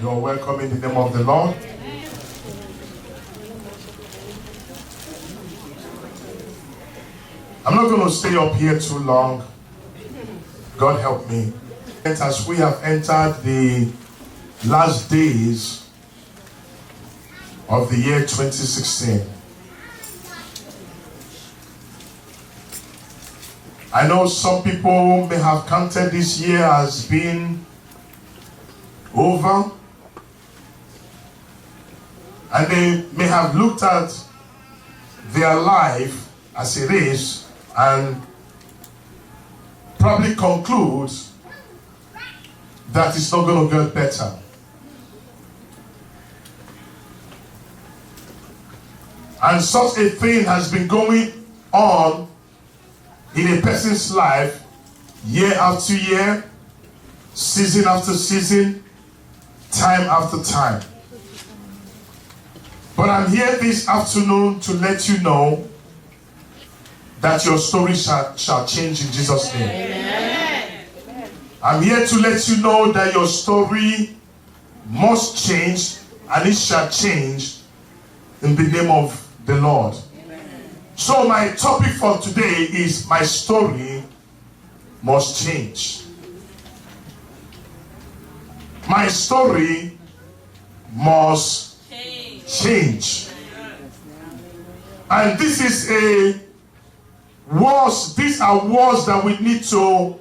You are welcome in the name of the Lord. I'm not going to stay up here too long. God help me. And as we have entered the last days of the year 2016, I know some people may have counted this year as being over, and they may have looked at their life as it is and probably conclude that it's not going to get better. And such a thing has been going on in a person's life year after year, season after season, time after time. But I'm here this afternoon to let you know that your story shall change in Jesus' name. Amen. I'm here to let you know that your story must change, and it shall change in the name of the Lord. Amen. So my topic for today is my story must change. My story must change. And this is these are words that we need to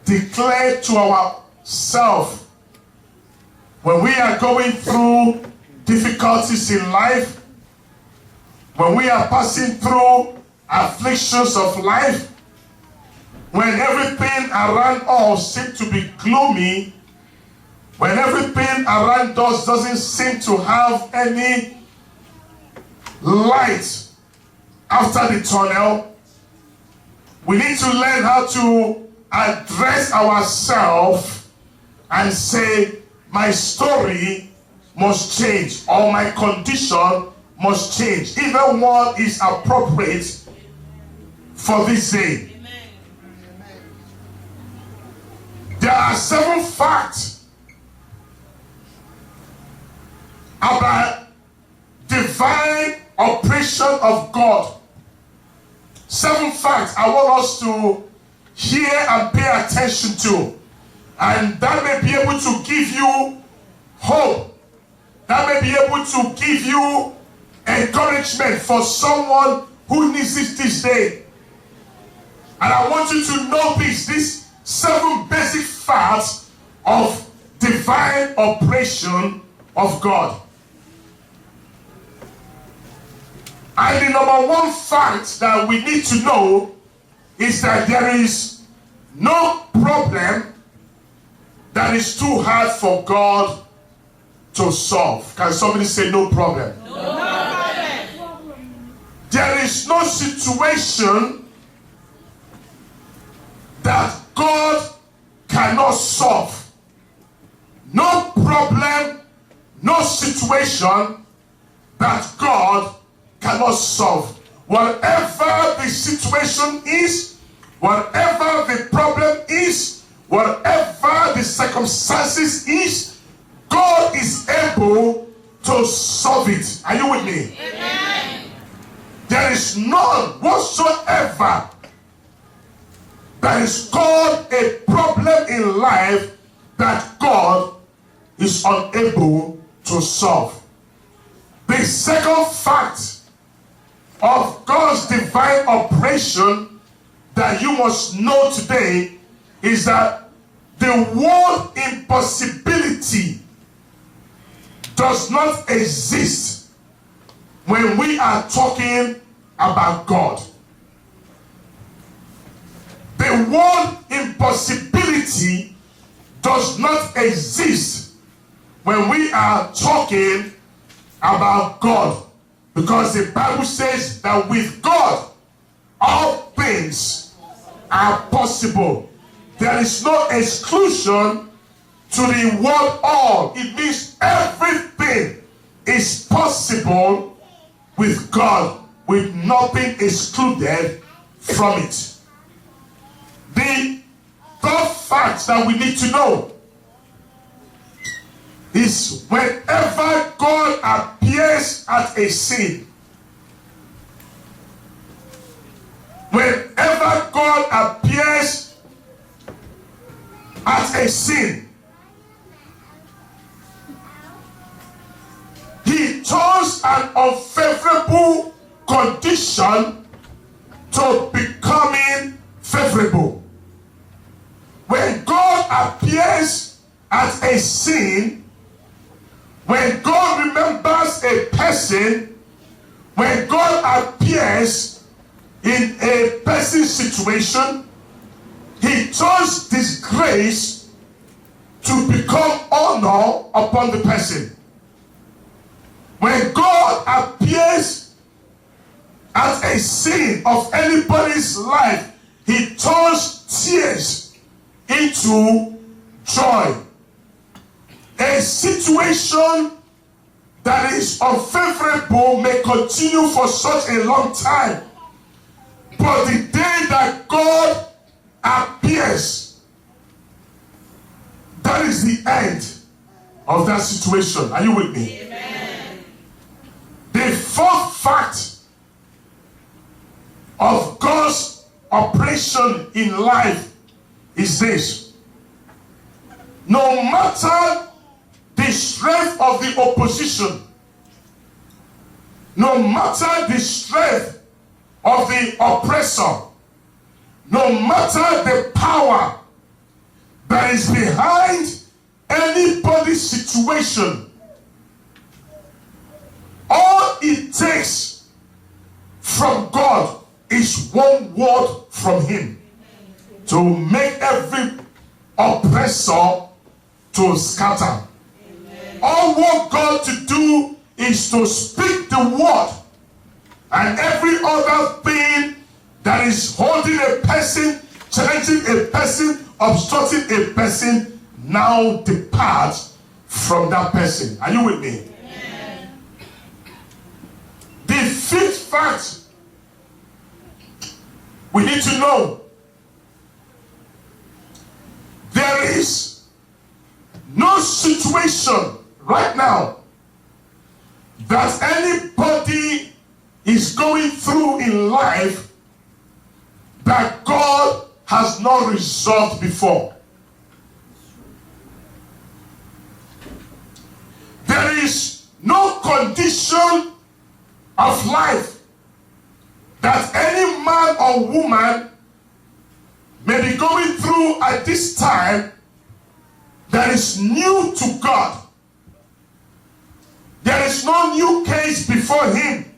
declare to ourselves when we are going through difficulties in life, when we are passing through afflictions of life, when everything around us seems to be gloomy, when everything around us doesn't seem to have any light after the tunnel, we need to learn how to address ourselves and say, my story must change, or my condition must change. Either one is appropriate for this day. Amen. There are 7 facts about divine operation of God. 7 facts I want us to hear and pay attention to. And that may be able to give you hope. That may be able to give you encouragement for someone who needs it this day. And I want you to know these 7 basic facts of divine operation of God. And the number 1 fact that we need to know is that there is no problem that is too hard for God to solve. Can somebody say no problem? No problem. There is no situation that God cannot solve. No problem, no situation that God cannot solve. Whatever the situation is, whatever the problem is, whatever the circumstances is, God is able to solve it. Are you with me? Amen. There is none whatsoever that is called a problem in life that God is unable to solve. The second fact of God's divine operation that you must know today is that the word impossibility does not exist when we are talking about God. The word impossibility does not exist when we are talking about God. Because the Bible says that with God, all things are possible. There is no exclusion to the word all. It means everything is possible with God, with nothing excluded from it. The third fact that we need to know is is whenever God appears at a scene. Whenever God appears at a scene, he turns an unfavorable condition to becoming favorable. When God appears at a scene, when God remembers a person, when God appears in a person's situation, he turns disgrace to become honor upon the person. When God appears at a scene of anybody's life, he turns tears into joy. A situation that is unfavorable may continue for such a long time, but the day that God appears, that is the end of that situation. Are you with me? Amen. The fourth fact of God's operation in life is this: no matter the strength of the opposition, no matter the strength of the oppressor, no matter the power that is behind anybody's situation, all it takes from God is one word from him to make every oppressor to scatter. All what God to do is to speak the word, and every other thing that is holding a person, challenging a person, obstructing a person, now departs from that person. Are you with me? Amen. The fifth fact we need to know: there is no situation right now that anybody is going through in life that God has not resolved before. There is no condition of life that any man or woman may be going through at this time that is new to God. There is no new case before him,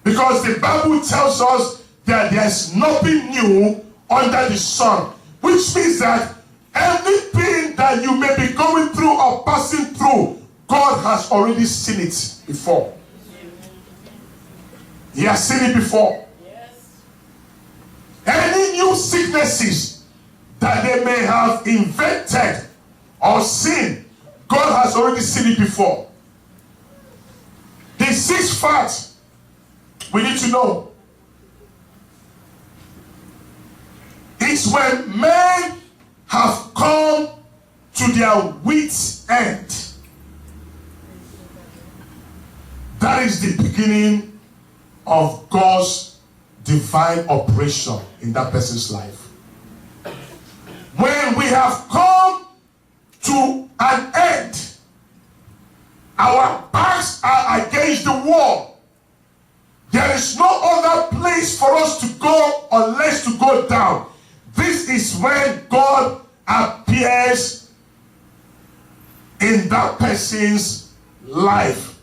because the Bible tells us that there's nothing new under the sun, which means that everything that you may be going through or passing through, God has already seen it before. He has seen it before. Yes. Any new sicknesses that they may have invented or seen, God has already seen it before. The sixth fact we need to know is when men have come to their wits' end, that is the beginning of God's divine operation in that person's life. When we have come to an end, our backs are against the wall, there is no other place for us to go unless to go down. This is when God appears in that person's life.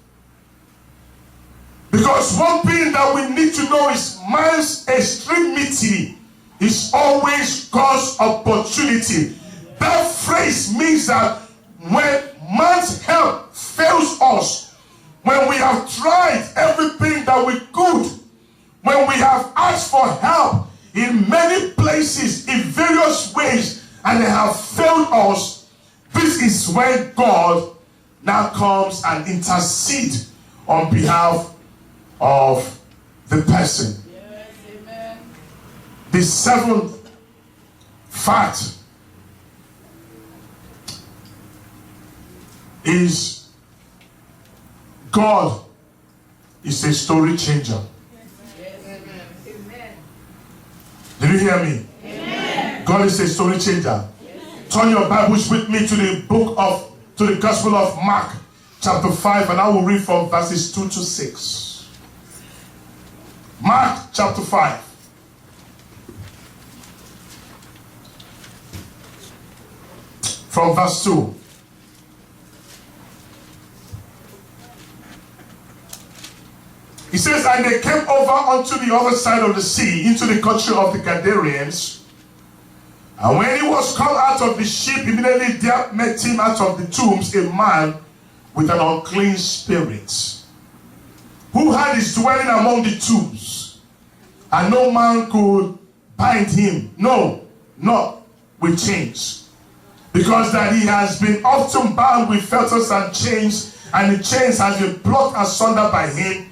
Because one thing that we need to know is man's extremity is always God's opportunity. That phrase means that when man's help fails us, when we have tried everything that we could, when we have asked for help in many places, in various ways, and they have failed us, this is when God now comes and intercedes on behalf of the person. Yes, amen. The seventh fact is God is a story changer. Did you hear me? Amen. God is a story changer. Yes. Turn your Bibles with me to the Gospel of Mark, chapter 5, and I will read from verses 2 to 6. Mark, chapter 5. From verse 2. He says, and they came over unto the other side of the sea, into the country of the Gadarenes. And when he was come out of the ship, immediately there met him out of the tombs a man with an unclean spirit, who had his dwelling among the tombs, and no man could bind him, no, not with chains, because that he has been often bound with fetters and chains, and the chains has been plucked asunder by him,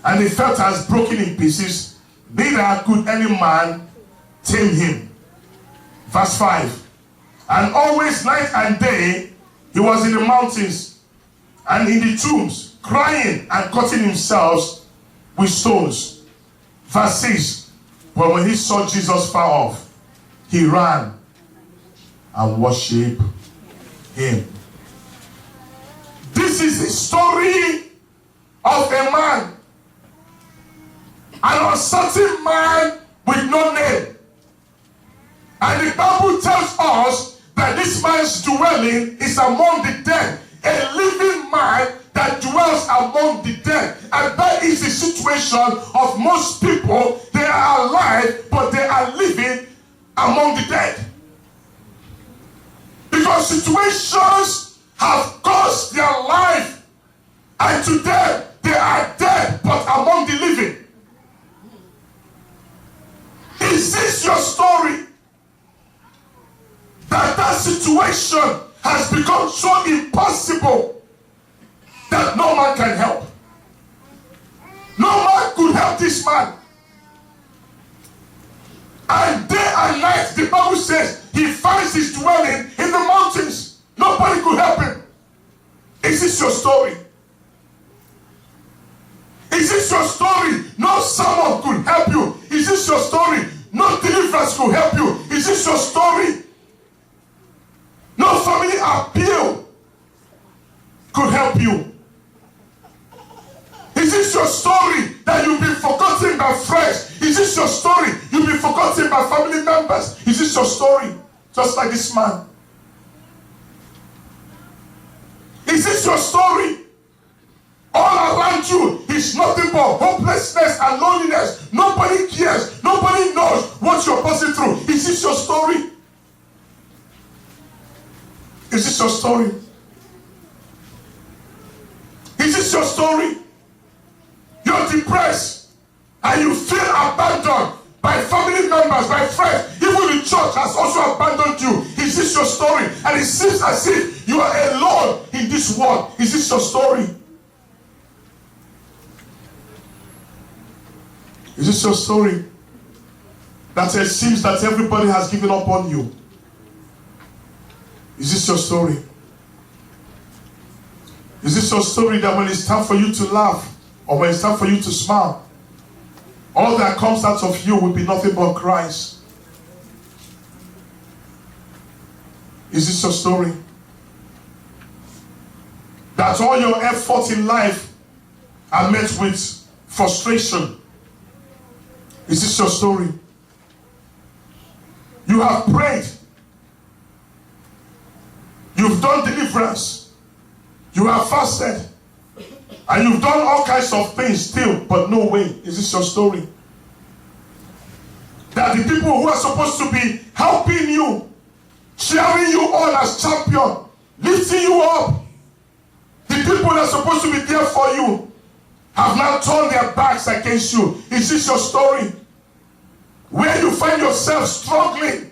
and the fetter has broken in pieces, neither could any man tame him. Verse 5. And always night and day he was in the mountains and in the tombs, crying and cutting himself with stones. Verse 6. But when he saw Jesus far off, he ran and worshipped him. This is the story of a man, an uncertain man with no name. And the Bible tells us that this man's dwelling is among the dead. A living man that dwells among the dead. And that is the situation of most people. They are alive, but they are living among the dead. Because situations have caused their life. And to them, they are dead, but among the living. Is this your story? That situation has become so impossible that no man can help. No man could help this man. And day and night, the Bible says, he finds his dwelling in the mountains. Nobody could help him. Is this your story? Is this your story? No someone could help you. Is this your story? No deliverance could help you. Is this your story? No family appeal could help you. Is this your story that you've been forgotten by friends? Is this your story? You've been forgotten by family members. Is this your story? Just like this man. Is this your story? All around you is nothing but hopelessness and loneliness. Nobody cares. Nobody knows what you're passing through. Is this your story? Is this your story? Is this your story? You're depressed and you feel abandoned by family members, by friends. Even the church has also abandoned you. Is this your story? And it seems as if you are alone in this world. Is this your story? Is this your story? That it seems that everybody has given up on you. Is this your story? Is this your story that when it's time for you to laugh or when it's time for you to smile, all that comes out of you will be nothing but cries? Is this your story? That all your efforts in life are met with frustration? Is this your story? You have prayed. You've done deliverance. You have fasted. And you've done all kinds of things still, but no way. Is this your story? That the people who are supposed to be helping you, cheering you on as champion, lifting you up, the people that are supposed to be there for you, have now turned their backs against you. Is this your story? Where you find yourself struggling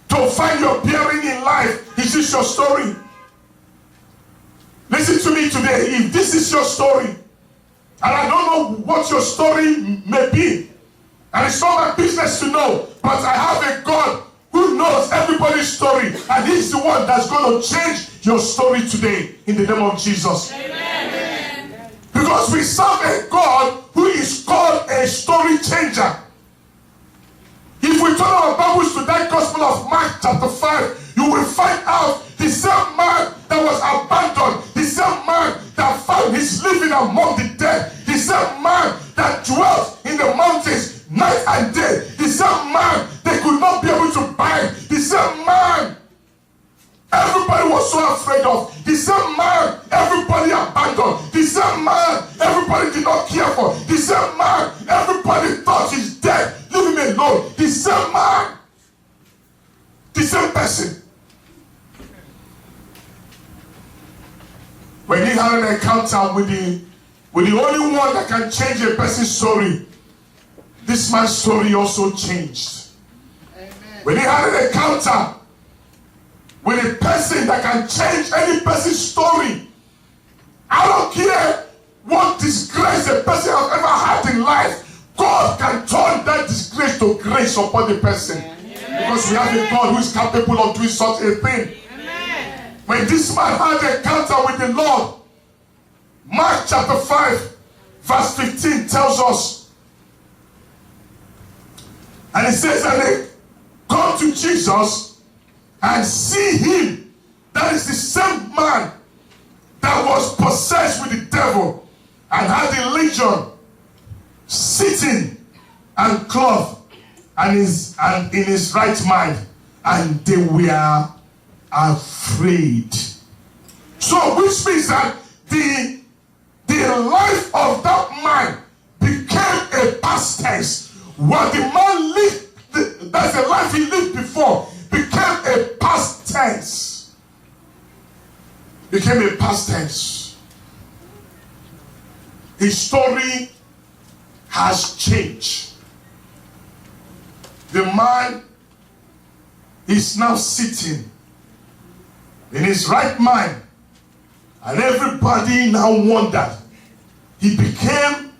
to find your bearing in life. Is this your story? Listen to me today. If this is your story, and I don't know what your story may be, and it's not my business to know, but I have a God who who knows everybody's story, and he's the one that's going to change your story today in the name of Jesus. Amen. Because we serve a God who is called a story changer. If we turn our Bibles to that Gospel of Mark chapter 5, you will find out the same man that was abandoned, the same man that found his living among the dead, the same man that dwelt in the mountains night and day, the same man they could not be able to bind, the same man everybody was so afraid of, the same man everybody abandoned, the same man everybody did not care for, the same man everybody thought is dead, leave him alone, the same man, the same person. When he had an encounter with the only one that can change a person's story, this man's story also changed. Amen. When he had an encounter with a person that can change any person's story, I don't care what disgrace a person has ever had in life, God can turn that disgrace to grace upon the person. Because we have a God who is capable of doing such a thing. When this man had an encounter with the Lord, Mark chapter 5, verse 15 tells us, and it says that they come to Jesus and see him. That is the same man that was possessed with the devil and had the legion, sitting and clothed and in his right mind, and they were afraid. So which means that the life of that man became a past tense. What the man lived, that's the life he lived before, became a past tense. Became a past tense. His story has changed. The man is now sitting in his right mind, and everybody now wondered. He became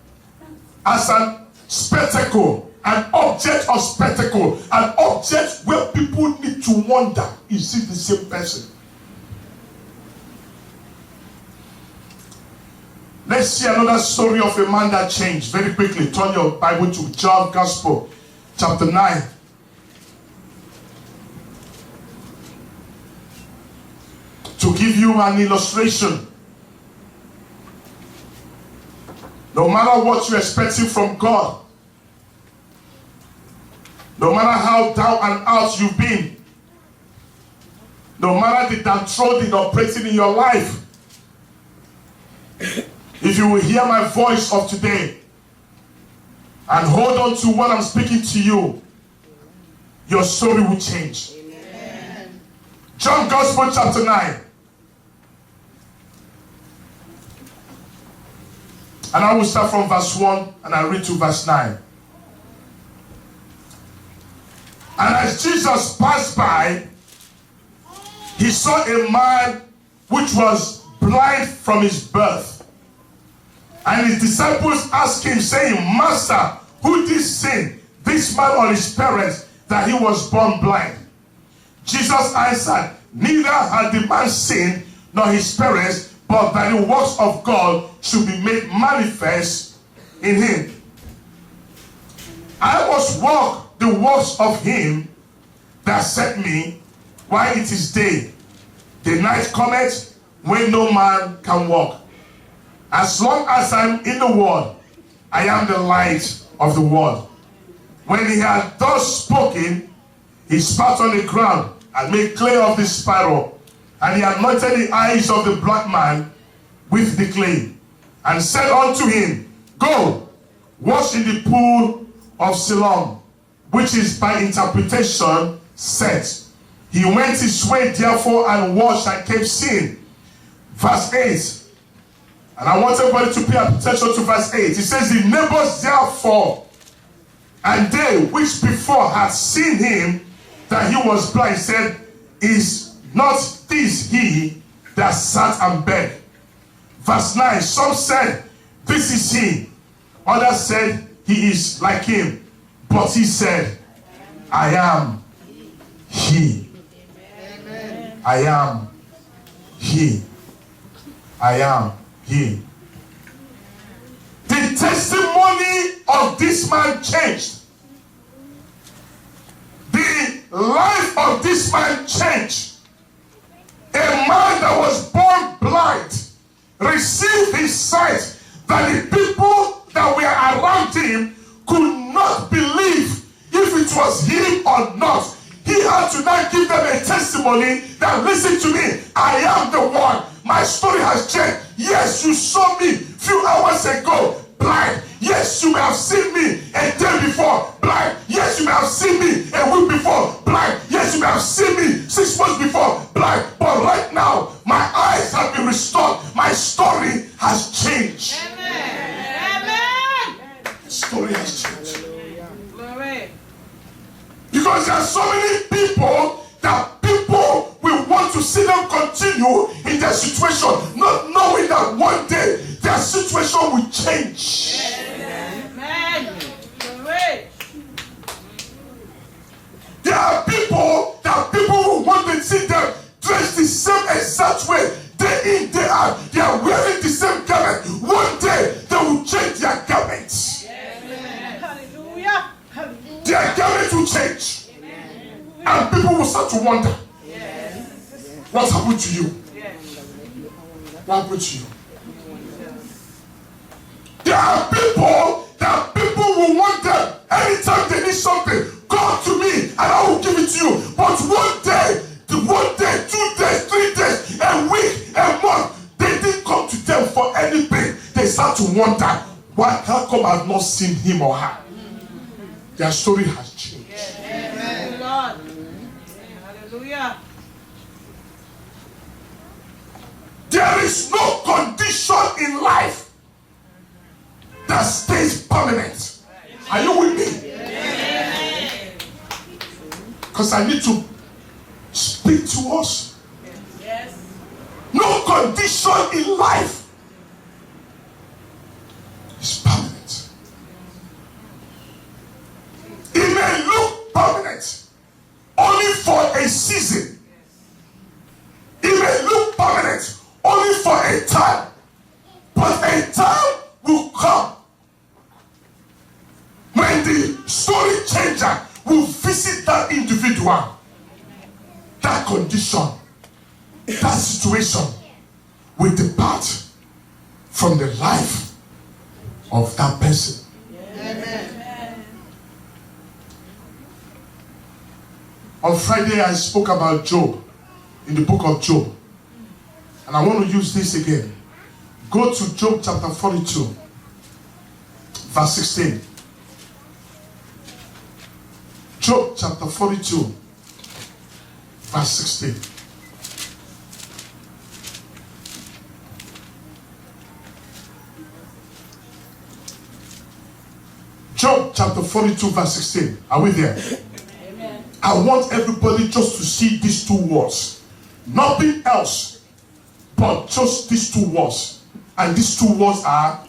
as a spectacle, an object of spectacle, an object where people need to wonder, is it the same person? Let's see another story of a man that changed. Very quickly, turn your Bible to John Gospel, chapter 9. To give you an illustration. No matter what you're expecting from God, no matter how down and out you've been, no matter the downtrodden operating in your life, if you will hear my voice of today and hold on to what I'm speaking to you, your story will change. Amen. John Gospel chapter 9. And I will start from verse 1 and I read to verse 9. And as Jesus passed by, he saw a man which was blind from his birth. And his disciples asked him, saying, Master, who did sin, this man or his parents, that he was born blind? Jesus answered, Neither had the man sinned nor his parents, but that the works of God should be made manifest in him. I must walk the works of him that sent me while it is day. The night cometh when no man can walk. As long as I'm in the world, I am the light of the world. When he had thus spoken, he spat on the ground and made clay of the spiral. And he anointed the eyes of the blind man with the clay, and said unto him, Go, wash in the pool of Siloam, which is by interpretation set. He went his way therefore and washed and came seeing. Verse 8. And I want everybody to pay attention to verse 8. It says, The neighbors therefore, and they which before had seen him that he was blind, said, Is not this he that sat and begged? Verse 9, some said, This is he. Others said, He is like him. But he said, I am He. Amen. I am He. I am He. The testimony of this man changed. The life of this man changed. A man that was born blind received his sight, that the people that were around him could not believe if it was him or not. He had to now give them a testimony that, listen to me, I am the one. My story has changed. Yes, you saw me a few hours ago blind. Yes, you may have seen me a day before blind. Yes, you may have seen me a week before blind. Yes, you may have seen me 6 months before blind. But right now, my eyes have been restored. My story has changed. Amen. The story has changed. Glory. Because there are so many people that people will want to see them continue in their situation, not knowing that one day their situation will change. Amen. Glory. There are people that people will want to see them dressed the same exact way, day in, day out. They are wearing the same garment. One day they will change their garments. Amen. Hallelujah. Hallelujah. Their garment will change. And people will start to wonder, what happened to you? What happened to you? There are people that people will want them anytime they need something. Come to me and I will give it to you. But one day, 2 days, 3 days, a week, a month, they didn't come to them for anything. They start to wonder, why how come I've not seen him or her? Their story has changed. Amen. Lord. Hallelujah. There is no condition in life that stays permanent. Are you with me? Because I need to speak to us. Yes. No condition in life is permanent. It may look permanent only for a season. It may look permanent only for a time. But a time will come when the story changer will visit that individual, that condition, that situation will depart from the life of that person. Amen. On Friday, I spoke about Job in the book of Job. And I want to use this again. Go to Job chapter 42, verse 16. Job chapter 42, verse 16. Job chapter 42, verse 16. Are we there? Amen. I want everybody just to see these 2 words. Nothing else but just these 2 words. And these 2 words are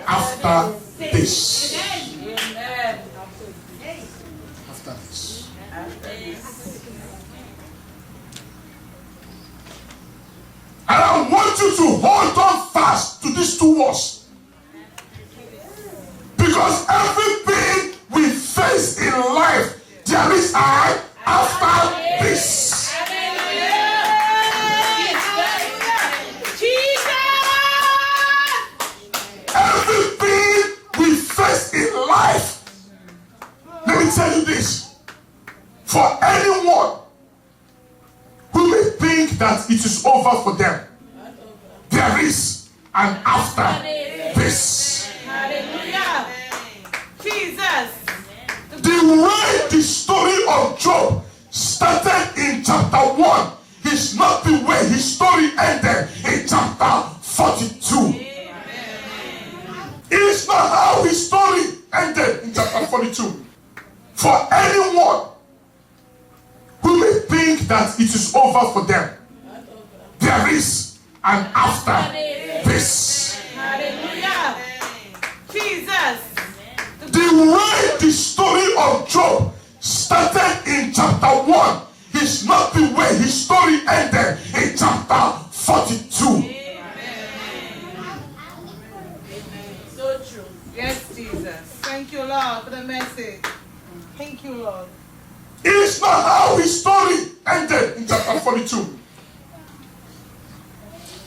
after this. Amen. After this. And I want you to hold on fast to these 2 words. Because everything we face in life, there is an after this. Everything we face in life, let me tell you this. For anyone who may think that it is over for them, there is an after this. Hallelujah. Jesus. The way the story of Job started in chapter 1 is not the way his story ended in chapter 42. It is not how his story ended in chapter 42. For anyone who may think that it is over for them, there is an after this. Hallelujah. Jesus. The way the story of Job started in chapter 1 is not the way his story ended in chapter 42. So true. Yes, Jesus. Thank you, Lord, for the message. Thank you, Lord. It is not how his story ended in chapter 42.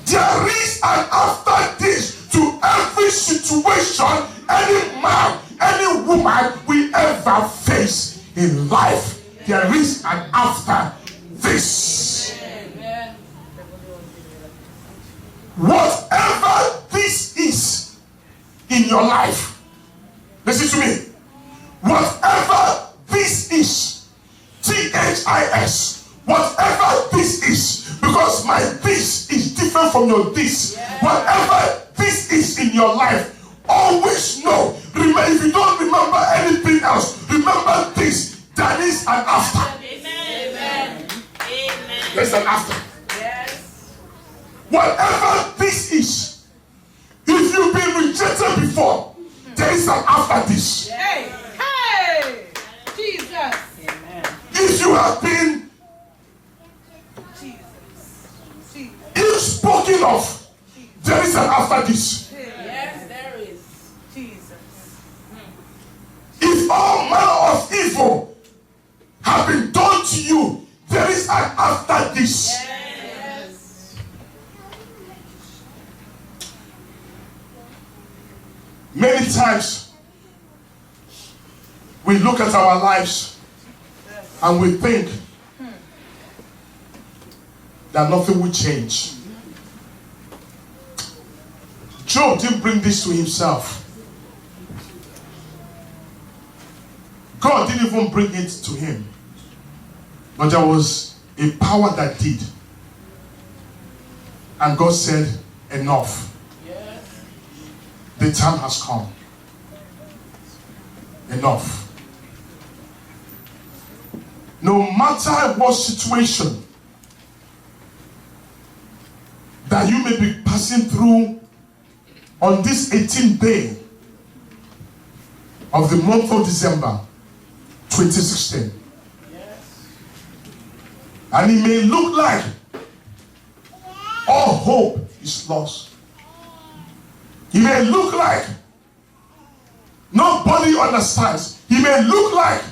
There is an after this to every situation any man, any woman will ever face in life. There is an after this. Amen. Whatever this is in your life, listen to me. Whatever this is, THIS, whatever this is, because my this is different from your this. Whatever this is in your life, always know. Remember, if you don't remember anything else, remember this. That is an after. Amen. Amen. There's an after. Yes. Whatever this is, if you've been rejected before, there is an after this. Hey. Hey. Jesus. Amen. If you have been Jesus. ill spoken of, there is an after this. Yes, there is. Jesus. If all manner of evil have been done to you, there is an after this. Yes. Many times we look at our lives and we think that nothing will change. Job didn't bring this to himself. God didn't even bring it to him. But there was a power that did. And God said, enough. Yes. The time has come. Enough. No matter what situation that you may be passing through on this 18th day of the month of December 2016. Yes. And it may look like all hope is lost. It may look like nobody understands. It may look like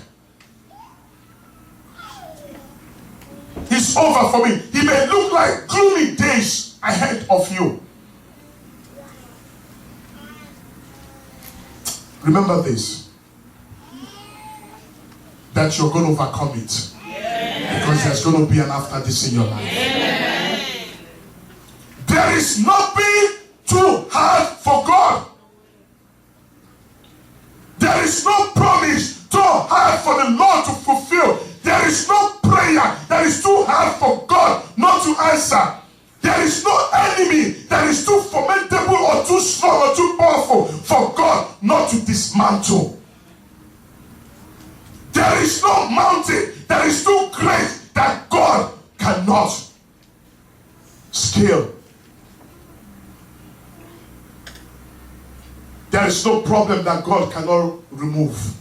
it's over for me. It may look like gloomy days ahead of you. Remember this, that you're going to overcome it. Because there's going to be an after this in your life. There is nothing too hard for God. There is no promise too hard for the Lord to fulfill. There is no prayer that is too hard for God not to answer. There is no enemy that is too formidable or too strong or too powerful for God not to dismantle. There is no mountain that is too great that God cannot scale. There is no problem that God cannot remove.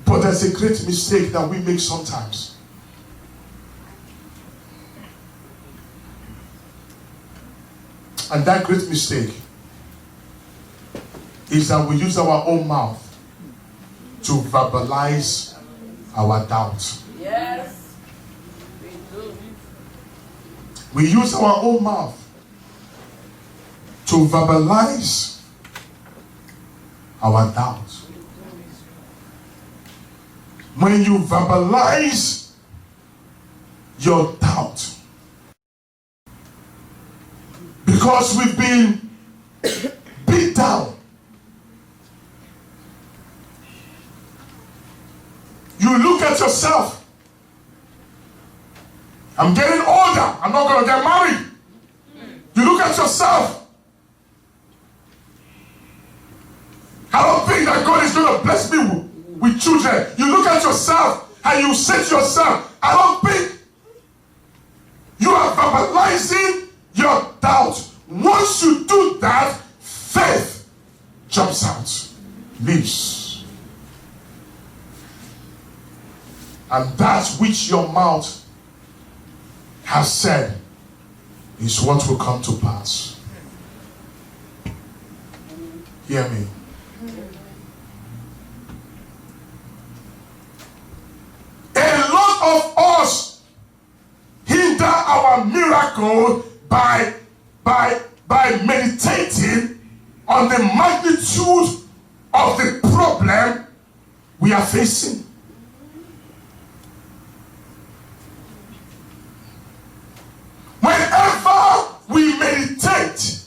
But there's a great mistake that we make sometimes. And that great mistake is that we use our own mouth to verbalize our doubt. Yes. We do. We use our own mouth to verbalize our doubt. When you verbalize your doubt, because we've been beat down, you look at yourself. I'm getting older. I'm not going to get married. You look at yourself. I don't think that God is going to bless me with children. You look at yourself and you say to yourself, I don't think. You are verbalizing your doubt. Once you do that, faith jumps out, leaves. And that which your mouth has said is what will come to pass. Hear me. A lot of us hinder our miracle by meditating on the magnitude of the problem we are facing. Whenever we meditate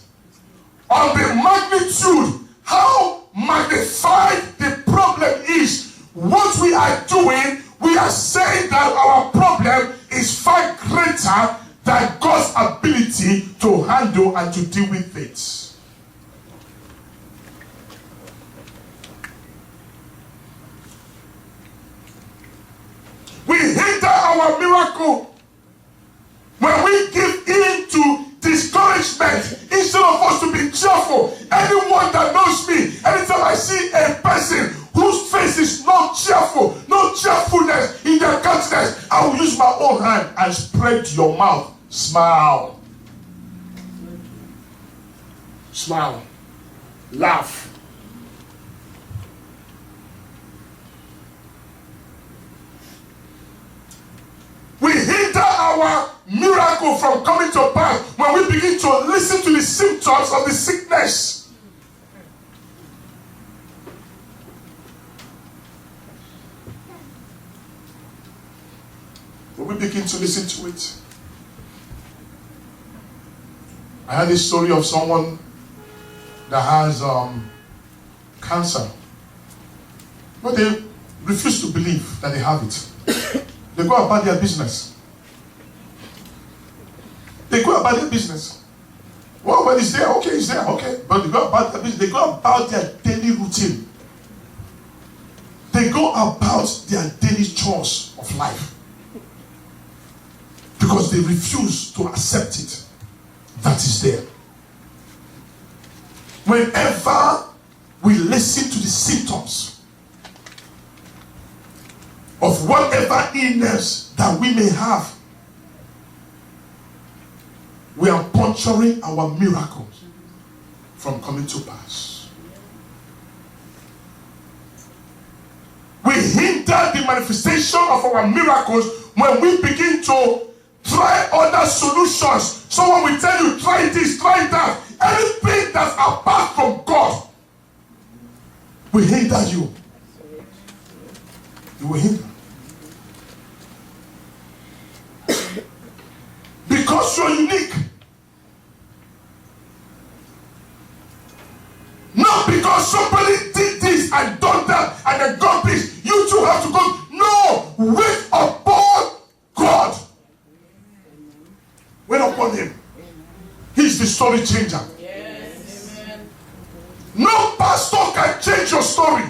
on the magnitude, how magnified the problem is, what we are doing, we are saying that our problem is far greater than God's ability to handle and to deal with it. We hinder our miracle when we give in to discouragement instead of us to be cheerful. Anyone that knows me, anytime I see a person whose face is not cheerful, no cheerfulness in their countenance, I will use my own hand and spread your mouth. Smile. Smile. Laugh. We hinder our miracle from coming to pass when we begin to listen to the symptoms of the sickness. When we begin to listen to it. I heard this story of someone that has cancer. But they refuse to believe that they have it. They go about their business. They go about their business. Well, when it's there, okay, it's there, okay. But they go about their business. They go about their daily routine. They go about their daily chores of life. Because they refuse to accept it. That is there. Whenever we listen to the symptoms of whatever illness that we may have, we are puncturing our miracles from coming to pass. We hinder the manifestation of our miracles when we begin to try other solutions. Someone will tell you, try this, try that. Anything that's apart from God will hinder you. You will hinder. Because you're unique. Not because somebody did this and done that and then got this. You too have to go. No! Wait upon God. Wait upon Him. He's the story changer. Yes. Amen. No pastor can change your story.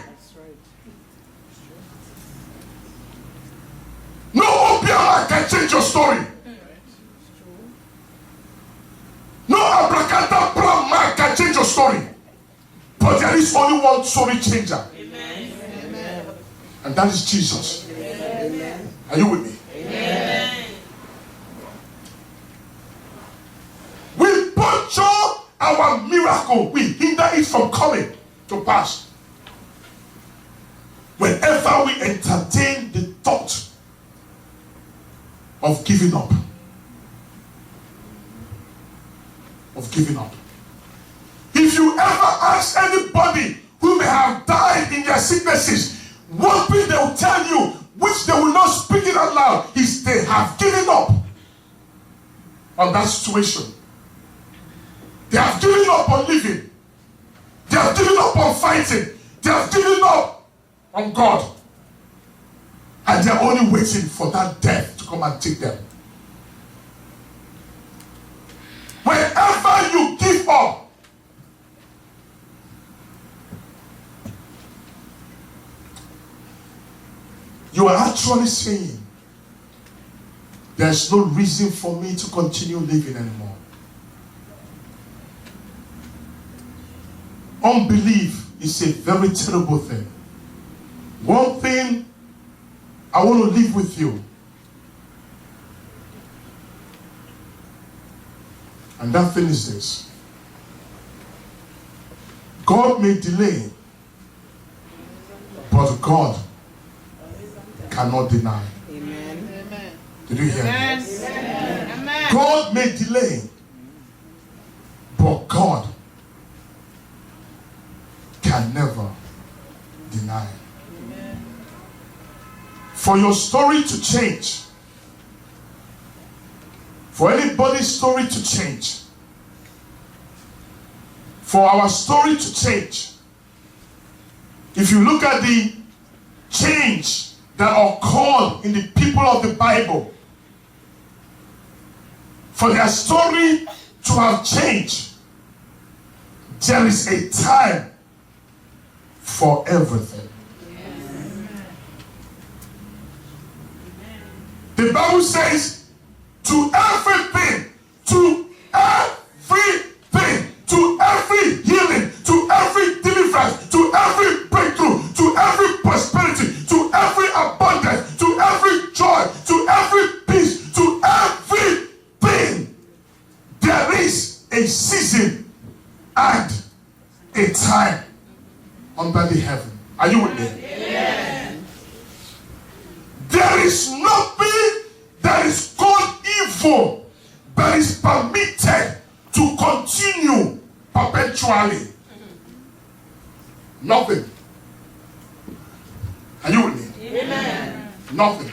No Obiama can change your story. No abracadabra man can change your story. But there is only one story changer. Amen. And that is Jesus. Amen. Are you with me? Amen. We puncture our miracle. We hinder it from coming to pass. Whenever we entertain the thought of giving up. Of giving up. If you ever ask anybody who may have died in their sicknesses, one thing they will tell you, which they will not speak it out loud, is they have given up on that situation. They have given up on living. They have given up on fighting. They have given up on God. And they are only waiting for that death to come and take them. Whenever you give up, you are actually saying, there's no reason for me to continue living anymore. Unbelief is a very terrible thing. One thing I want to live with you. And that thing is this. God may delay, but God cannot deny. Amen. Did you hear me? Amen. God may delay, but God can never deny. For your story to change, for anybody's story to change, for our story to change, if you look at the change that occurred in the people of the Bible, for their story to have changed, there is a time for everything. The Bible says, to everything, to everything, to every healing, to every deliverance, to every breakthrough, to every prosperity, to every abundance, to every joy, to every peace, to everything, there is a season and a time under the heaven. Are you with me? Yes. There is nothing that is called evil that is permitted to continue perpetually. Nothing. Are you with me? Amen. Nothing.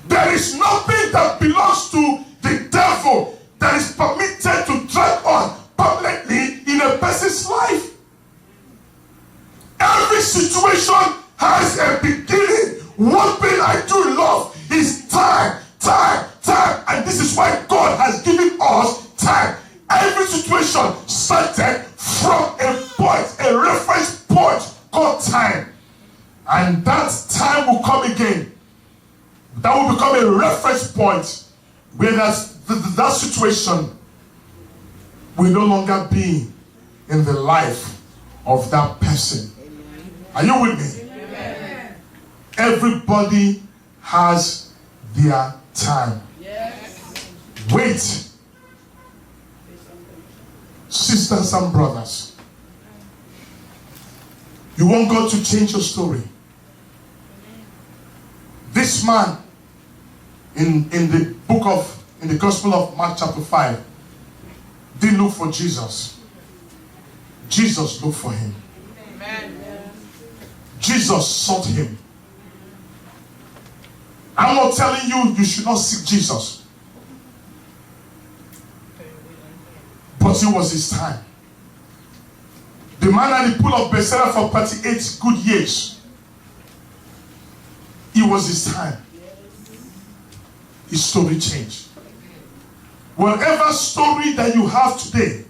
There is nothing that belongs to the devil that is permitted to drag on permanently in a person's life. Every situation has a beginning. One thing I do love is time. And this is why God has given us time. Every situation started from a point, a reference point called time. And that time will come again. That will become a reference point where that situation will no longer be in the life of that person. Are you with me? Amen. Everybody has their time. Yes. Wait. Sisters and brothers, you want God to change your story. This man in the Gospel of Mark chapter 5 didn't look for Jesus. Jesus looked for him. Amen. Jesus sought him. I'm not telling you you should not seek Jesus. But it was his time. The man at the pool of Bethesda for 38 good years. It was his time. His story changed. Whatever story that you have today,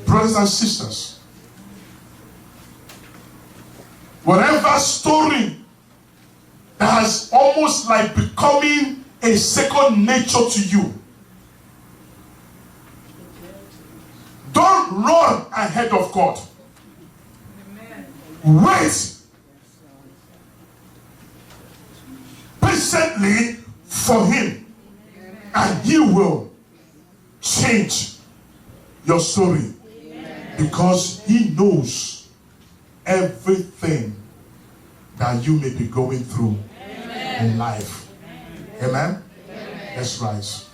brothers and sisters, whatever story that has almost like becoming a second nature to you, don't run ahead of God. Wait patiently for him, and he will change your story, because he knows everything that you may be going through in life. Amen? Let's rise.